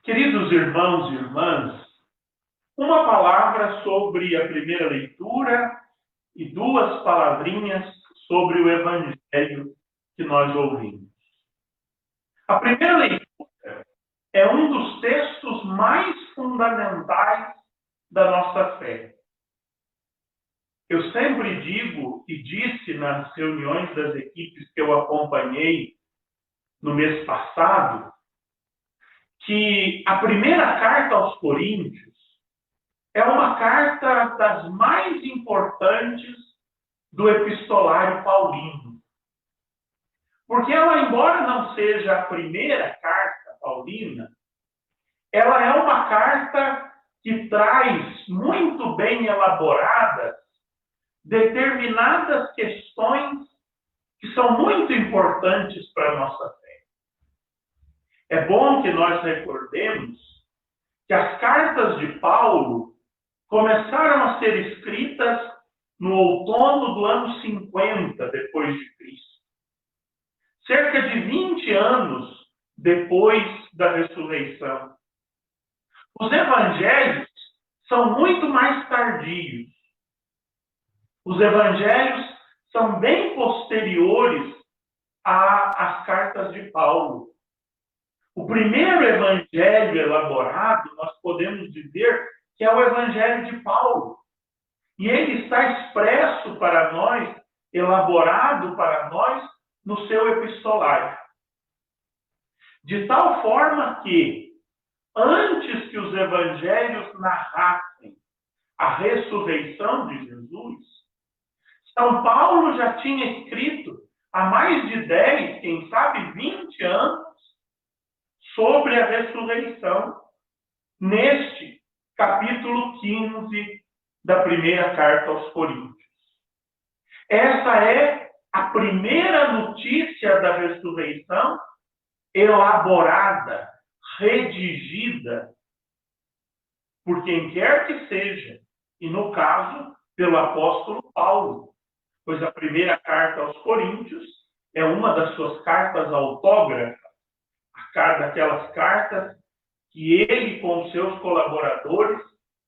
Queridos irmãos e irmãs, uma palavra sobre a primeira leitura e duas palavrinhas sobre o evangelho que nós ouvimos. A primeira leitura é um dos textos mais fundamentais da nossa fé. Eu sempre digo e disse nas reuniões das equipes que eu acompanhei no mês passado, que a primeira carta aos Coríntios é uma carta das mais importantes do epistolário paulino. Porque ela, embora não seja a primeira carta paulina, ela é uma carta que traz muito bem elaboradas determinadas questões que são muito importantes para a nossa fé. É bom que nós recordemos que as cartas de Paulo começaram a ser escritas no outono do ano 50 depois de Cristo. Cerca de 20 anos depois da ressurreição. Os evangelhos são muito mais tardios. Os evangelhos são bem posteriores às cartas de Paulo. O primeiro evangelho elaborado, nós podemos dizer que é o evangelho de Paulo. E ele está expresso para nós, elaborado para nós, no seu epistolário. De tal forma que, antes que os evangelhos narrassem a ressurreição de Jesus, São Paulo já tinha escrito há mais de 10, quem sabe 20 anos, sobre a ressurreição, neste capítulo 15 da primeira carta aos Coríntios. Essa é a primeira notícia da ressurreição elaborada, redigida por quem quer que seja, e no caso, pelo apóstolo Paulo, pois a primeira carta aos Coríntios é uma das suas cartas autógrafas, daquelas cartas que ele com seus colaboradores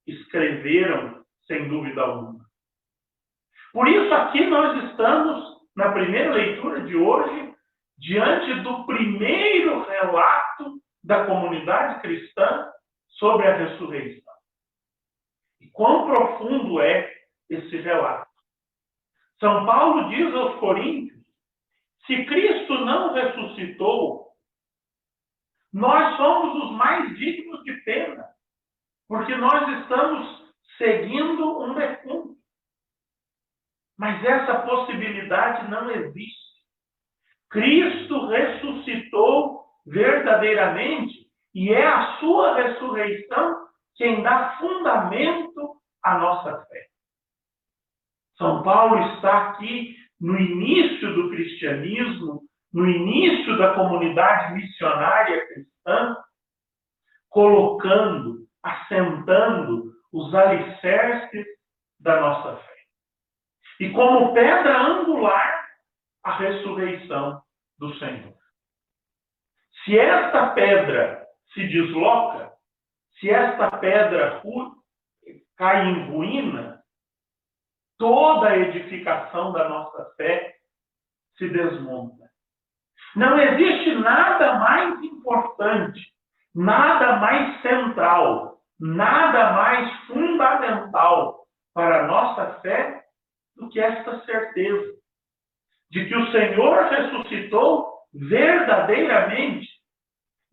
escreveram, sem dúvida alguma. Por isso, aqui nós estamos, na primeira leitura de hoje, diante do primeiro relato da comunidade cristã sobre a ressurreição. E quão profundo é esse relato. São Paulo diz aos Coríntios, se Cristo não ressuscitou, nós somos os mais dignos de pena, porque nós estamos seguindo um defunto. Mas essa possibilidade não existe. Cristo ressuscitou verdadeiramente e é a sua ressurreição quem dá fundamento à nossa fé. São Paulo está aqui no início do cristianismo, no início da comunidade missionária cristã, colocando, assentando os alicerces da nossa fé. E como pedra angular, a ressurreição do Senhor. Se esta pedra se desloca, se esta pedra cai em ruína, toda a edificação da nossa fé se desmonta. Não existe nada mais importante, nada mais central, nada mais fundamental para a nossa fé do que esta certeza de que o Senhor ressuscitou verdadeiramente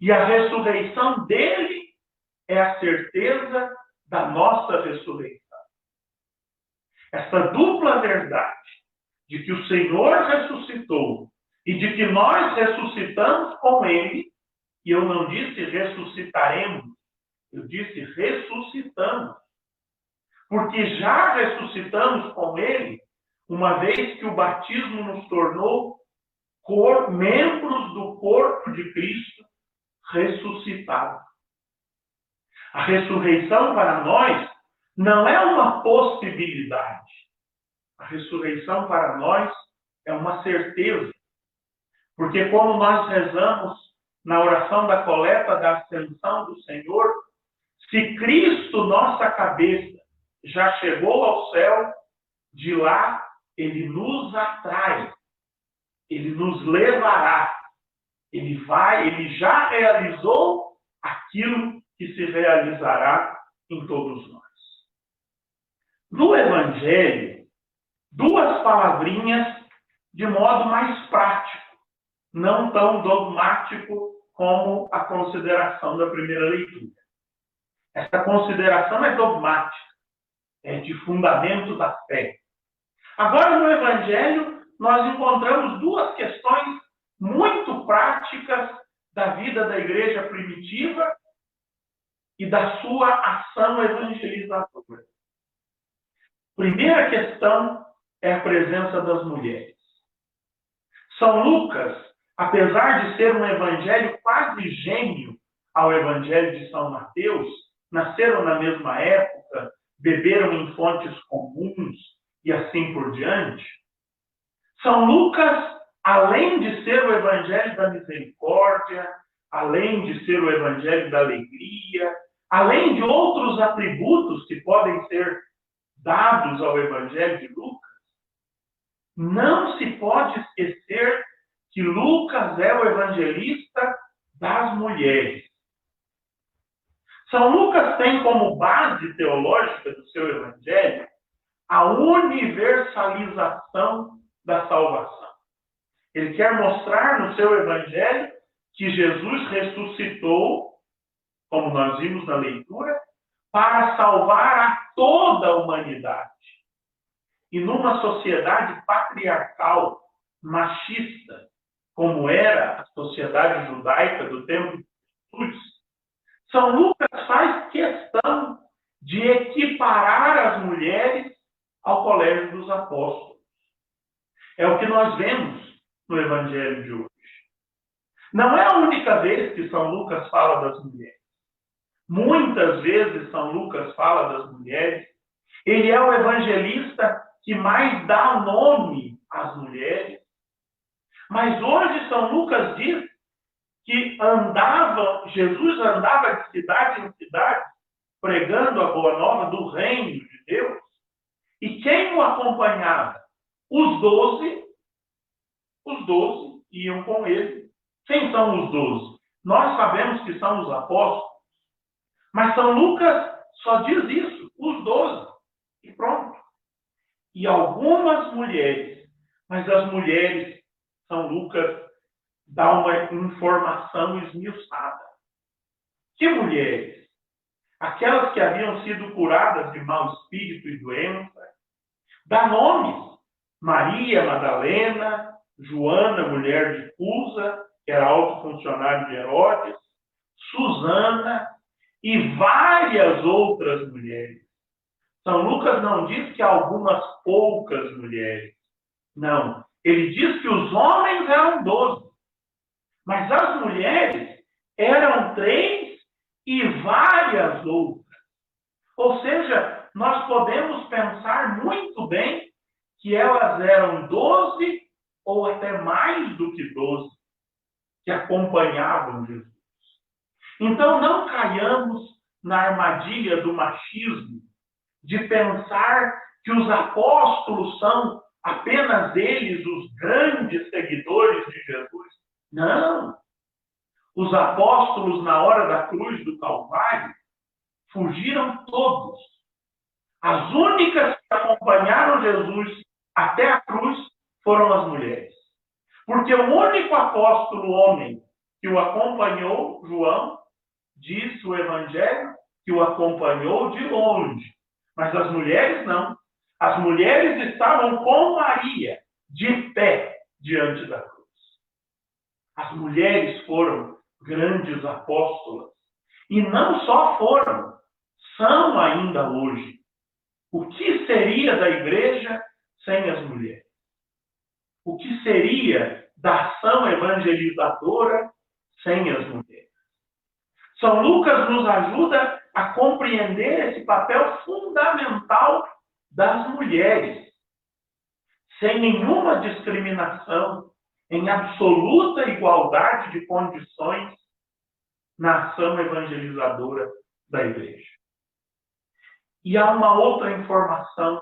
e a ressurreição dele é a certeza da nossa ressurreição. Esta dupla verdade de que o Senhor ressuscitou e de que nós ressuscitamos com ele, e eu não disse ressuscitaremos, eu disse ressuscitamos, porque já ressuscitamos com ele, uma vez que o batismo nos tornou membros do corpo de Cristo ressuscitado. A ressurreição para nós não é uma possibilidade. A ressurreição para nós é uma certeza. Porque como nós rezamos na oração da coleta da ascensão do Senhor, se Cristo, nossa cabeça, já chegou ao céu, de lá ele nos atrai, ele nos levará, ele já realizou aquilo que se realizará em todos nós. No Evangelho, duas palavrinhas de modo mais prático, não tão dogmático como a consideração da primeira leitura. Essa consideração é dogmática, é de fundamento da fé. Agora, no Evangelho, nós encontramos duas questões muito práticas da vida da igreja primitiva e da sua ação evangelizadora. Primeira questão é a presença das mulheres. São Lucas, apesar de ser um evangelho quase gêmeo ao evangelho de São Mateus, nasceram na mesma época, beberam em fontes comuns e assim por diante. São Lucas, além de ser o evangelho da misericórdia, além de ser o evangelho da alegria, além de outros atributos que podem ser dados ao evangelho de Lucas, não se pode esquecer que Lucas é o evangelista das mulheres. São Lucas tem como base teológica do seu evangelho a universalização da salvação. Ele quer mostrar no seu evangelho que Jesus ressuscitou, como nós vimos na leitura, para salvar a toda a humanidade. E numa sociedade patriarcal, machista, como era a sociedade judaica do tempo de Jesus, São Lucas faz questão de equiparar as mulheres ao colégio dos apóstolos. É o que nós vemos no Evangelho de hoje. Não é a única vez que São Lucas fala das mulheres. Muitas vezes São Lucas fala das mulheres. Ele é o evangelista que mais dá nome às mulheres. Mas hoje São Lucas diz que Jesus andava de cidade em cidade, pregando a boa nova do reino de Deus. E quem o acompanhava? Os 12 iam com ele. Quem são os 12? Nós sabemos que são os apóstolos. Mas São Lucas só diz isso, os 12. E pronto. E algumas mulheres, mas as mulheres, São Lucas dá uma informação esmiuçada. Que mulheres? Aquelas que haviam sido curadas de mau espírito e doença. Dá nomes. Maria Madalena, Joana, mulher de Cusa, que era alto funcionário de Herodes, Susana e várias outras mulheres. São Lucas não diz que algumas poucas mulheres. Não. Ele diz que os homens eram 12. Mas as mulheres eram 3 e várias outras. Ou seja, nós podemos pensar muito bem que elas eram 12 ou até mais do que 12 que acompanhavam Jesus. Então não caiamos na armadilha do machismo de pensar que os apóstolos são apenas eles os grandes seguidores de Jesus. Não. Os apóstolos, na hora da cruz do Calvário, fugiram todos. As únicas que acompanharam Jesus até a cruz foram as mulheres. Porque o único apóstolo homem que o acompanhou, João, diz o Evangelho, que o acompanhou de longe. Mas as mulheres não. As mulheres estavam com Maria, de pé, diante da cruz. As mulheres foram grandes apóstolas. E não só foram, são ainda hoje. O que seria da igreja sem as mulheres? O que seria da ação evangelizadora sem as mulheres? São Lucas nos ajuda a compreender esse papel fundamental das mulheres, sem nenhuma discriminação, em absoluta igualdade de condições na ação evangelizadora da igreja. E há uma outra informação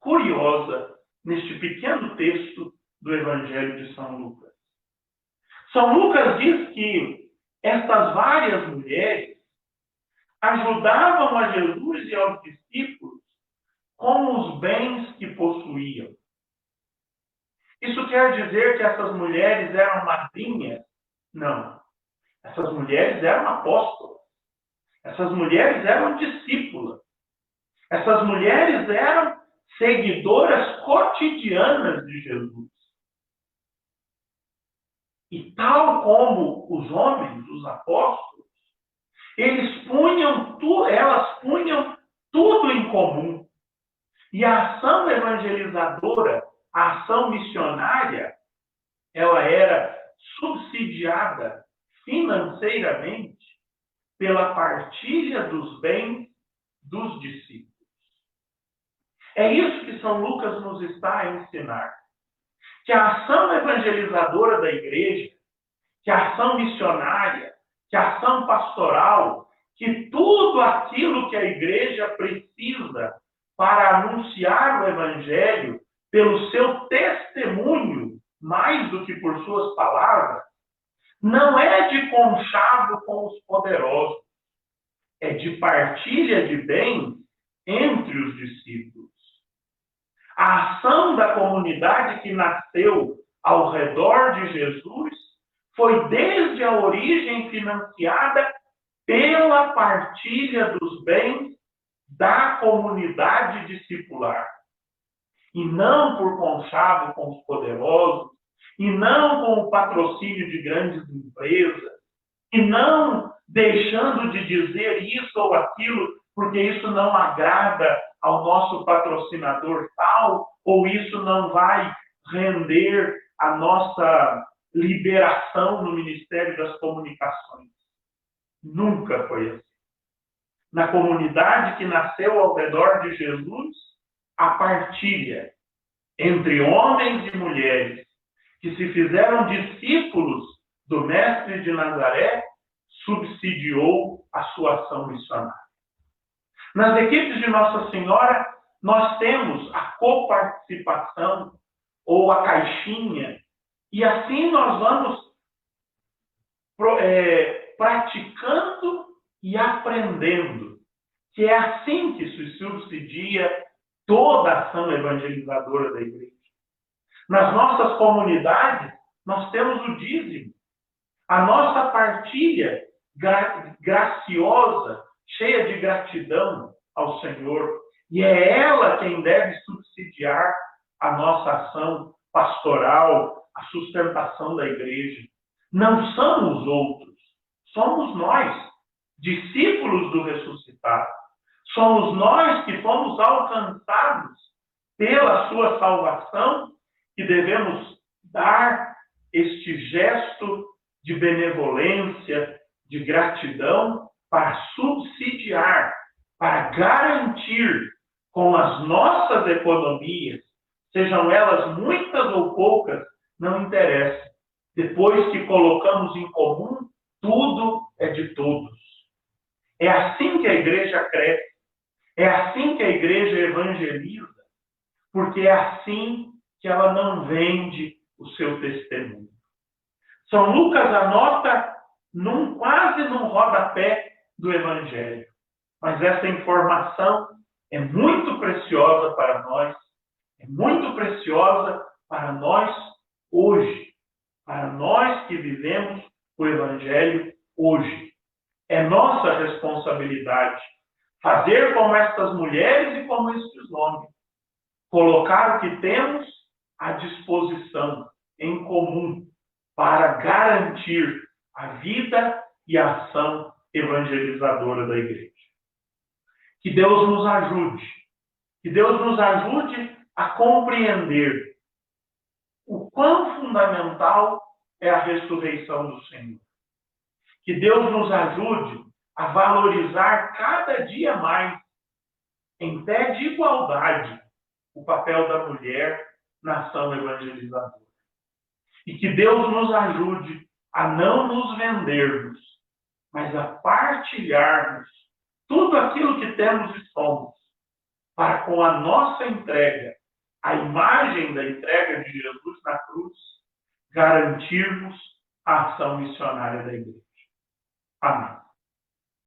curiosa neste pequeno texto do Evangelho de São Lucas. São Lucas diz que estas várias mulheres ajudavam a Jesus e aos discípulos com os bens que possuíam. Isso quer dizer que essas mulheres eram madrinhas? Não. Essas mulheres eram apóstolas. Essas mulheres eram discípulas. Essas mulheres eram seguidoras cotidianas de Jesus. E tal como os homens, os apóstolos, elas punham tudo em comum. E a ação evangelizadora, a ação missionária, ela era subsidiada financeiramente pela partilha dos bens dos discípulos. É isso que São Lucas nos está a ensinar. Que a ação evangelizadora da igreja, que a ação missionária, que a ação pastoral, que tudo aquilo que a igreja precisa para anunciar o evangelho pelo seu testemunho, mais do que por suas palavras, não é de conchavo com os poderosos, é de partilha de bens entre os discípulos. A ação da comunidade que nasceu ao redor de Jesus foi desde a origem financiada pela partilha dos bens da comunidade discipular. E não por conchavo com os poderosos, e não com o patrocínio de grandes empresas, e não deixando de dizer isso ou aquilo, porque isso não agrada ao nosso patrocinador tal, ou isso não vai render a nossa liberação no Ministério das Comunicações. Nunca foi assim. Na comunidade que nasceu ao redor de Jesus, a partilha entre homens e mulheres que se fizeram discípulos do Mestre de Nazaré subsidiou a sua ação missionária. Nas equipes de Nossa Senhora, nós temos a coparticipação ou a caixinha, e assim nós vamos praticando e aprendendo, que é assim que se subsidia toda a ação evangelizadora da igreja. Nas nossas comunidades, nós temos o dízimo, a nossa partilha graciosa, cheia de gratidão ao Senhor, e é ela quem deve subsidiar a nossa ação pastoral, a sustentação da igreja. Não são os outros, somos nós, discípulos do ressuscitado. Somos nós que fomos alcançados pela sua salvação que devemos dar este gesto de benevolência, de gratidão, para subsidiar, para garantir com as nossas economias, sejam elas muitas ou poucas, não interessa. Depois que colocamos em comum, tudo é de todos. É assim que a igreja cresce, é assim que a igreja evangeliza, porque é assim que ela não vende o seu testemunho. São Lucas anota quase num rodapé do Evangelho. Mas essa informação é muito preciosa para nós, é muito preciosa para nós hoje, para nós que vivemos o Evangelho hoje. É nossa responsabilidade fazer como estas mulheres e como estes homens, colocar o que temos à disposição, em comum, para garantir a vida e a ação evangelizadora da igreja. Que Deus nos ajude a compreender o quão fundamental é a ressurreição do Senhor. Que Deus nos ajude a valorizar cada dia mais, em pé de igualdade, o papel da mulher na ação evangelizadora. E que Deus nos ajude a não nos vendermos, mas a partilharmos tudo aquilo que temos e somos, para com a nossa entrega, a imagem da entrega de Jesus na cruz, garantirmos a ação missionária da igreja. Amém.